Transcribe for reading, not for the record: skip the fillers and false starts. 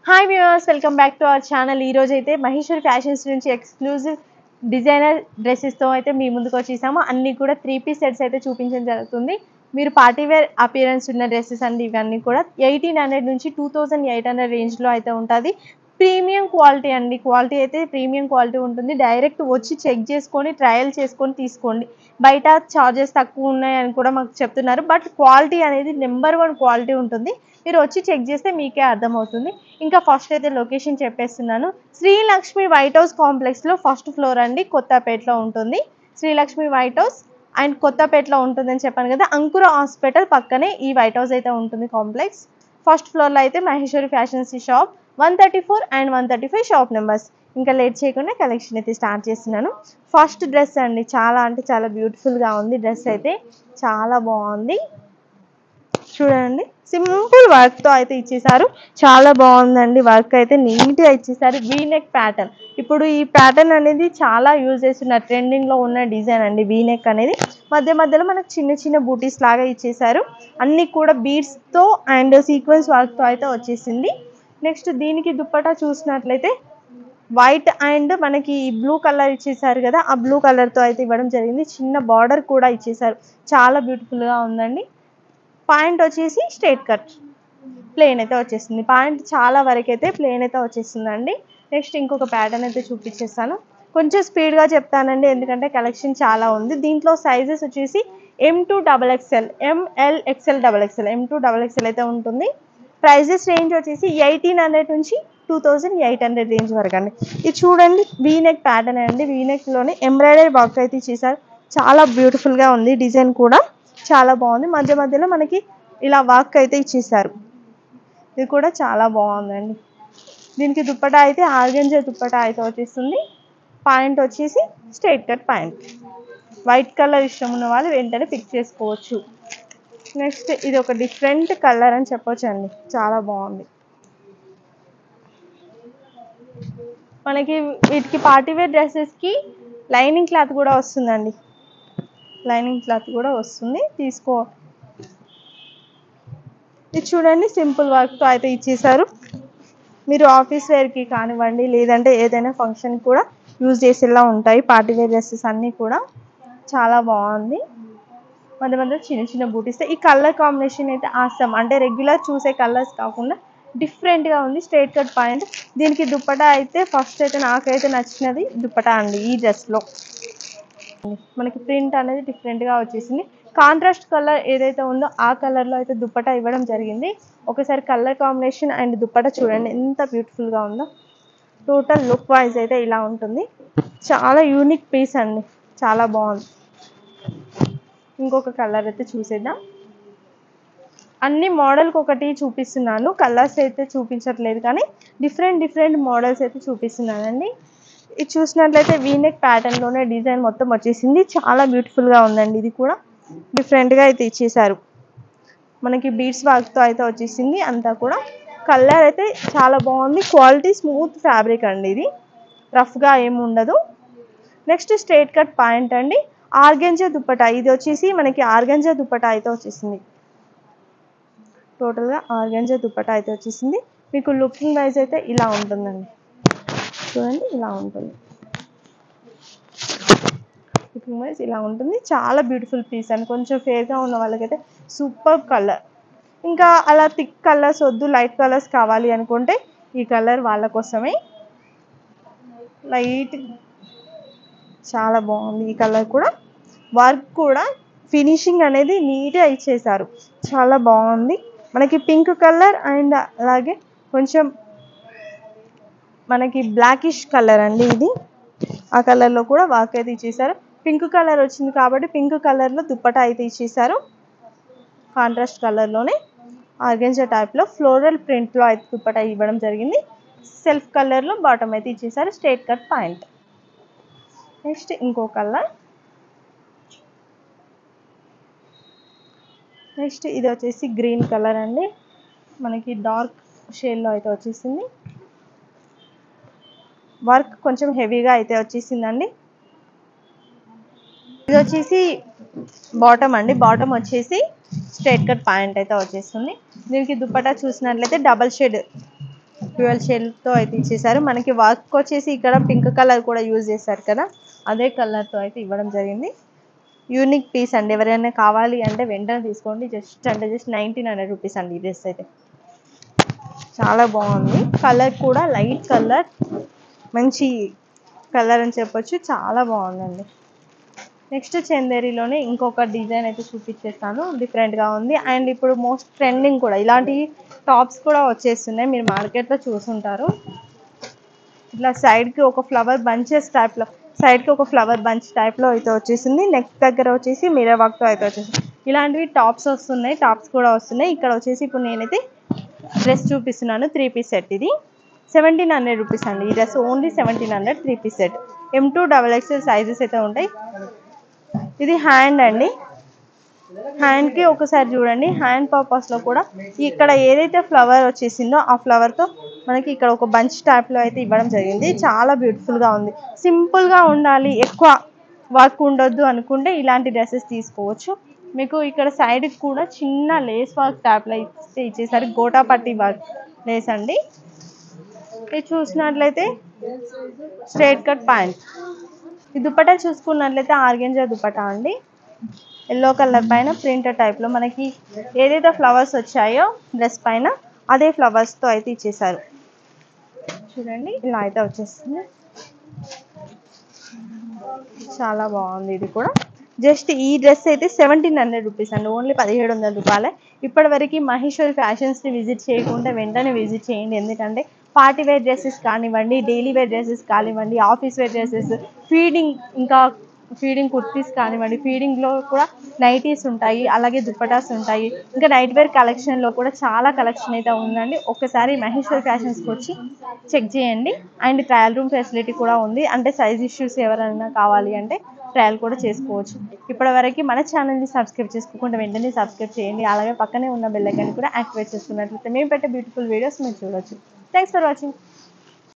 Hi viewers, welcome back to our channel. ఈ రోజు అయితే మహేశ్వరి ఫ్యాషన్స్ నుంచి ఎక్స్క్లూజివ్ డిజైనర్ డ్రెస్సెస్తో అయితే మీ ముందుకు వచ్చేసాము. అన్నీ కూడా 3 పీస్ సెట్స్ అయితే చూపించడం జరుగుతుంది. మీరు పార్టీ వేర్ అపియరెన్స్ ఉన్న డ్రెస్సెస్ అండి. ఇవన్నీ కూడా 1800 నుంచి 2800 రేంజ్లో అయితే ఉంటుంది. ప్రీమియం క్వాలిటీ అండి. క్వాలిటీ అయితే ప్రీమియం క్వాలిటీ ఉంటుంది. డైరెక్ట్ వచ్చి చెక్ చేసుకొని ట్రయల్ చేసుకొని తీసుకోండి. బయట చార్జెస్ తక్కువ ఉన్నాయని కూడా మాకు చెప్తున్నారు. బట్ క్వాలిటీ అనేది నెంబర్ 1 క్వాలిటీ ఉంటుంది. మీరు వచ్చి చెక్ చేస్తే మీకే అర్థమవుతుంది. ఇంకా ఫస్ట్ అయితే లొకేషన్ చెప్పేస్తున్నాను. శ్రీలక్ష్మి వైట్ హౌస్ కాంప్లెక్స్లో ఫస్ట్ ఫ్లోర్ అండి, కొత్తపేటలో ఉంటుంది. శ్రీలక్ష్మి వైట్ హౌస్ అండ్ కొత్తపేటలో ఉంటుందని చెప్పాను కదా. అంకుర హాస్పిటల్ పక్కనే ఈ వైట్ హౌస్ అయితే ఉంటుంది కాంప్లెక్స్. ఫస్ట్ ఫ్లోర్లో అయితే Maheshwari fashions shop 134 and 135 shop numbers. ఇంకా లేట్ చేయకుండా కలెక్షన్ అయితే స్టార్ట్ చేస్తున్నాను. ఫస్ట్ డ్రెస్ అండి, చాలా అంటే చాలా బ్యూటిఫుల్గా ఉంది. డ్రెస్ అయితే చాలా బాగుంది. చూడండి, సింపుల్ వర్క్తో అయితే ఇచ్చేసారు. చాలా బాగుందండి. వర్క్ అయితే నీట్గా ఇచ్చేసారు. V-neck pattern. ఇప్పుడు ఈ ప్యాటర్న్ అనేది చాలా యూజ్ చేస్తున్న ట్రెండింగ్లో ఉన్న డిజైన్ అండి. వీనెక్ అనేది మధ్య మధ్యలో మనకు చిన్న చిన్న బూటీస్ లాగా ఇచ్చేసారు. అన్నీ కూడా బీడ్స్తో అండ్ సీక్వెన్స్ వర్క్తో అయితే వచ్చేసింది. నెక్స్ట్ దీనికి దుప్పటా చూసినట్లయితే వైట్ అండ్ మనకి బ్లూ కలర్ ఇచ్చేసారు కదా, ఆ బ్లూ కలర్తో అయితే ఇవ్వడం జరిగింది. చిన్న బార్డర్ కూడా ఇచ్చేసారు. చాలా బ్యూటిఫుల్గా ఉందండి. పాయింట్ వచ్చేసి స్ట్రైట్ కట్ ప్లెయిన్ అయితే వచ్చేసింది. పాయింట్ చాలా వరకు అయితే ప్లెయిన్ అయితే వచ్చేసిందండి. నెక్స్ట్ ఇంకొక ప్యాటర్న్ అయితే చూపించేస్తాను. కొంచెం స్పీడ్గా చెప్తానండి, ఎందుకంటే కలెక్షన్ చాలా ఉంది. దీంట్లో సైజెస్ వచ్చేసి M2 XXL, ML XL XXL, M2 XXL అయితే ఉంటుంది. ప్రైజెస్ రేంజ్ వచ్చేసి 1800 నుంచి 2800 రేంజ్ వరకు అండి. ఇది చూడండి, వీనెక్ ప్యాటర్న్ అండి. వీనెక్లోనే ఎంబ్రాయిడరీ వర్క్ అయితే చేశారు. చాలా బ్యూటిఫుల్గా ఉంది. డిజైన్ కూడా చాలా బాగుంది. మధ్య మధ్యలో మనకి ఇలా వర్క్ అయితే ఇచ్చేసారు. ఇది కూడా చాలా బాగుందండి. దీనికి దుప్పటా అయితే ఆర్గంజా దుప్పటా అయితే వచ్చేస్తుంది. పాయింట్ వచ్చేసి straight cut point. White colour ఇష్టం ఉన్న వాళ్ళు వెంటనే పిక్ చేసుకోవచ్చు. నెక్స్ట్ ఇది ఒక డిఫరెంట్ కలర్ అని చెప్పొచ్చు అండి. చాలా బాగుంది. మనకి వీటికి పార్టీవేర్ డ్రెస్సెస్కి లైనింగ్ క్లాత్ కూడా వస్తుందండి. లైనింగ్ క్లాత్ కూడా వస్తుంది, తీసుకో. ఇది చూడండి, సింపుల్ వర్క్తో అయితే ఇచ్చేసారు. మీరు ఆఫీస్ వేర్కి కానివ్వండి, లేదంటే ఏదైనా ఫంక్షన్ కూడా యూజ్ చేసేలా ఉంటాయి పార్టీవేర్ డ్రెస్సెస్ అన్నీ కూడా. చాలా బాగుంది. మధ్య మధ్య చిన్న చిన్న బూటీస్. ఈ కలర్ కాంబినేషన్ అయితే ఆసమ్. అంటే రెగ్యులర్ చూసే కలర్స్ కాకుండా డిఫరెంట్గా ఉంది. Straight cut point. దీనికి దుప్పటా అయితే ఫస్ట్ అయితే నాకైతే నచ్చినది దుప్పటా అండి. ఈ డ్రెస్లో మనకి ప్రింట్ అనేది డిఫరెంట్గా వచ్చేసింది. కాంట్రాస్ట్ కలర్ ఏదైతే ఉందో ఆ కలర్లో అయితే దుప్పటా ఇవ్వడం జరిగింది. ఒకసారి కలర్ కాంబినేషన్ అండ్ దుప్పటా చూడండి ఎంత బ్యూటిఫుల్గా ఉందో. టోటల్ లుక్ వైజ్ అయితే ఇలా ఉంటుంది. చాలా యూనిక్ పీస్ అండి, చాలా బాగుంది. ఇంకొక కలర్ అయితే చూసేద్దాం. అన్ని మోడల్కి ఒకటి చూపిస్తున్నాను, కలర్స్ అయితే చూపించట్లేదు, కానీ డిఫరెంట్ మోడల్స్ అయితే చూపిస్తున్నానండి. ఇది చూసినట్లయితే వీనెక్ ప్యాటర్న్లోనే డిజైన్ మొత్తం వచ్చేసింది. చాలా బ్యూటిఫుల్గా ఉందండి. ఇది కూడా డిఫరెంట్గా అయితే ఇచ్చేసారు. మనకి బీడ్స్ వర్క్తో అయితే వచ్చేసింది అంతా కూడా. కలర్ అయితే చాలా బాగుంది. క్వాలిటీ స్మూత్ ఫ్యాబ్రిక్ అండి. ఇది రఫ్గా ఏమి ఉండదు. నెక్స్ట్ స్ట్రైట్ కట్ పాయింట్ అండి. ఆర్గంజా దుప్పటా. ఇది వచ్చేసి మనకి ఆర్గంజా దుప్పటా అయితే వచ్చేసింది. టోటల్గా ఆర్గంజా దుప్పటా అయితే వచ్చేసింది. మీకు లుకింగ్ వైజ్ అయితే ఇలా ఉంటుందండి. చూడండి, ఇలా ఉంటుంది. లుకింగ్ వైజ్ ఇలా ఉంటుంది. చాలా బ్యూటిఫుల్ పీస్ అండి. కొంచెం ఫేర్గా ఉన్న వాళ్ళకైతే సూపర్ కలర్. ఇంకా అలా థిక్ కలర్స్ వద్దు, లైట్ కలర్స్ కావాలి అనుకుంటే ఈ కలర్ వాళ్ళ కోసమే. లైట్ చాలా బాగుంది. ఈ కలర్ కూడా వర్క్ కూడా ఫినిషింగ్ అనేది నీట్గా ఇచ్చేసారు. చాలా బాగుంది. మనకి పింక్ కలర్ అండ్ అలాగే కొంచెం మనకి బ్లాకిష్ కలర్ అండి. ఇది ఆ కలర్లో కూడా వర్క్ అయితే ఇచ్చేసారు. పింక్ కలర్ వచ్చింది కాబట్టి పింక్ కలర్లో దుప్పటా అయితే ఇచ్చేసారు. కాంట్రాస్ట్ కలర్లోనే ఆర్గంజా టైప్లో ఫ్లోరల్ ప్రింట్లో అయితే దుప్పటా ఇవ్వడం జరిగింది. సెల్ఫ్ కలర్లో బాటమ్ అయితే ఇచ్చేసారు. Straight cut point. నెక్స్ట్ ఇంకో కలర్. నెక్స్ట్ ఇది వచ్చేసి గ్రీన్ కలర్ అండి. మనకి డార్క్ షేడ్లో అయితే వచ్చేసింది. వర్క్ కొంచెం హెవీగా అయితే వచ్చేసిందండి. ఇది వచ్చేసి బాటమ్ అండి. బాటమ్ వచ్చేసి స్ట్రైట్ కట్ పాయింట్ అయితే వచ్చేస్తుంది. దీనికి దుప్పటా చూసినట్లయితే డబల్ షేడ్ డ్యూయల్ షేడ్తో అయితే ఇచ్చేసారు. మనకి వర్క్ వచ్చేసి ఇక్కడ పింక్ కలర్ కూడా యూజ్ చేశారు కదా, అదే కలర్తో అయితే ఇవ్వడం జరిగింది. యూనిక్ పీస్ అండి, ఎవరైనా కావాలి అంటే వెంటనే తీసుకోండి. జస్ట్ 1900 రూపీస్ అండి ఈ డ్రెస్ అయితే. చాలా బాగుంది, కలర్ కూడా లైట్ కలర్, మంచి కలర్ అని చెప్పొచ్చు, చాలా బాగుందండి. నెక్స్ట్ చందేరిలోనే ఇంకొక డిజైన్ అయితే చూపించేస్తాను, డిఫరెంట్గా ఉంది. అండ్ ఇప్పుడు మోస్ట్ ట్రెండింగ్ కూడా ఇలాంటి టాప్స్ కూడా వచ్చేస్తున్నాయి, మీరు మార్కెట్లో చూసుంటారు. ఇట్లా సైడ్కి ఒక ఫ్లవర్ బంచెస్ టైప్లో, సైడ్కి ఒక ఫ్లవర్ బంచ్ టైప్లో అయితే వచ్చేసింది. నెక్ దగ్గర వచ్చేసి మిర్రర్ వర్క్తో అయితే వచ్చేసింది. ఇలాంటివి టాప్స్ వస్తున్నాయి, టాప్స్ కూడా వస్తున్నాయి. ఇక్కడ వచ్చేసి ఇప్పుడు నేనైతే డ్రెస్ చూపిస్తున్నాను, 3 పీస్ సెట్. ఇది 1700 రూపీస్ అండి ఈ dress, only 1700, 3 piece set. M2 XXL sizes అయితే ఉంటాయి. ఇది హ్యాండ్ అండి, హ్యాండ్కి ఒకసారి చూడండి. హ్యాండ్ పర్పస్లో కూడా ఇక్కడ ఏదైతే ఫ్లవర్ వచ్చేసిందో ఆ ఫ్లవర్తో మనకి ఇక్కడ ఒక బంచ్ టైప్లో అయితే ఇవ్వడం జరిగింది. చాలా బ్యూటిఫుల్గా ఉంది. సింపుల్గా ఉండాలి, ఎక్కువ వర్క్ ఉండొద్దు అనుకుంటే ఇలాంటి డ్రెస్సెస్ తీసుకోవచ్చు. మీకు ఇక్కడ సైడ్కి కూడా చిన్న లేస్ వర్క్ టైప్లో ఇచ్చేసరికి గోటాపట్టి వర్క్ లేస్ అండి. ఇది చూసినట్లయితే స్ట్రైట్ కట్ ప్యాంట్. ఈ దుపట్టా చూసుకున్నట్లయితే ఆర్గెంజా దుపట్టా అండి, ఎల్లో కలర్ పైన ప్రింట్ టైప్లో మనకి ఏదైతే ఫ్లవర్స్ వచ్చాయో డ్రెస్ పైన అదే ఫ్లవర్స్తో అయితే ఇచ్చేసారు. చూడండి ఇలా అయితే వచ్చేస్తుంది, చాలా బాగుంది. ఇది కూడా జస్ట్ ఈ డ్రెస్ అయితే 1700 రూపీస్ అండి, ఓన్లీ 1700 రూపాయలే. ఇప్పటివరకు మహేశ్వరి ఫ్యాషన్స్ని విజిట్ చేయకుండా వెంటనే విజిట్ చేయండి. ఎందుకంటే పార్టీ వేర్ డ్రెస్సెస్ కానివ్వండి, డైలీ వేర్ డ్రెస్సెస్ కానివ్వండి, ఆఫీస్ వేర్ డ్రెస్సెస్, ఫీడింగ్, ఇంకా ఫీడింగ్ కుర్తీస్ కానివ్వండి, ఫీడింగ్లో కూడా నైటీస్ ఉంటాయి, అలాగే దుప్పటాస్ ఉంటాయి. ఇంకా నైట్ వేర్ కలెక్షన్లో కూడా చాలా కలెక్షన్ అయితే ఉందండి. ఒక్కసారి మహేశ్వరి ఫ్యాషన్స్కి వచ్చి చెక్ చేయండి. అండ్ ట్రయల్ రూమ్ ఫెసిలిటీ కూడా ఉంది, అంటే సైజ్ ఇష్యూస్ ఎవరైనా కావాలి అంటే ట్రయల్ కూడా చేసుకోవచ్చు. ఇప్పటివరకు మన ఛానల్ని సబ్స్క్రైబ్ చేసుకోకుండా వెంటనే సబ్స్క్రైబ్ చేయండి. అలాగే పక్కనే ఉన్న బెల్ ఐకాన్ కూడా యాక్టివేట్ చేసుకున్నట్లయితే మేము పెట్టే బ్యూటిఫుల్ వీడియోస్ మీరు చూడవచ్చు. Thanks for watching.